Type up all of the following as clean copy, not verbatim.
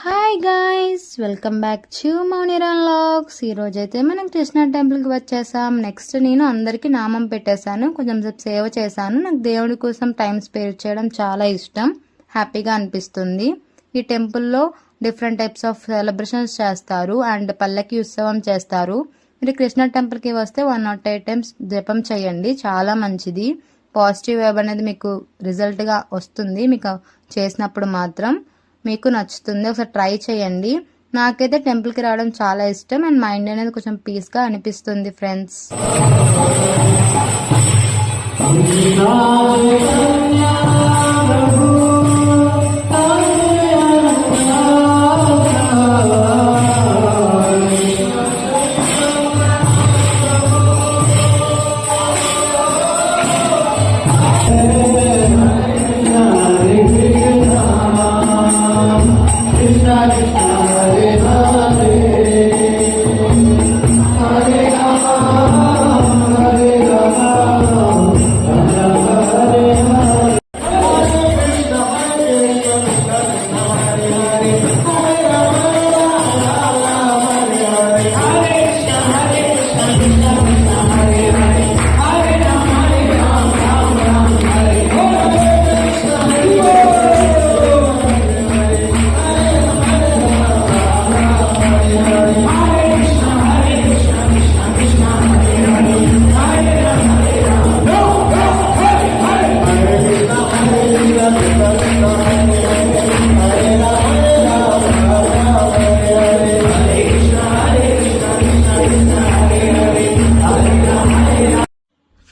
Hi guys, welcome back to Mouniran vlogs. ఈరోజు అయితే మనం కృష్ణ టెంపుల్కి వచ్చేసాం. నెక్స్ట్ నేను అందరికీ నామం పెట్టేశాను, కొంచెం సేపు సేవ చేశాను. నాకు దేవుడి కోసం టైం స్పెండ్ చేయడం చాలా ఇష్టం, హ్యాపీగా అనిపిస్తుంది. ఈ టెంపుల్లో డిఫరెంట్ టైప్స్ ఆఫ్ సెలబ్రేషన్స్ చేస్తారు అండ్ పల్లకి ఉత్సవం చేస్తారు. మీరు కృష్ణ టెంపుల్కి వస్తే 108 times జపం చేయండి, చాలా మంచిది. పాజిటివ్ వైబ్ అనేది మీకు రిజల్ట్గా వస్తుంది. మీకు చేసినప్పుడు మాత్రం మీకు నచ్చుతుంది, ఒకసారి ట్రై చేయండి. నాకైతే టెంపుల్కి రావడం చాలా ఇష్టం అండ్ మైండ్ అనేది కొంచెం పీస్గా అనిపిస్తుంది ఫ్రెండ్స్.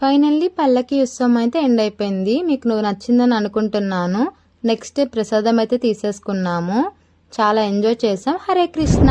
ఫైనల్లీ పల్లకి ఉత్సవం అయితే ఎండ్ అయిపోయింది. మీకు నచ్చిందని అనుకుంటున్నాను. నెక్స్ట్ డే ప్రసాదం అయితే తీసేసుకున్నాము, చాలా ఎంజాయ్ చేసాం. హరే కృష్ణ.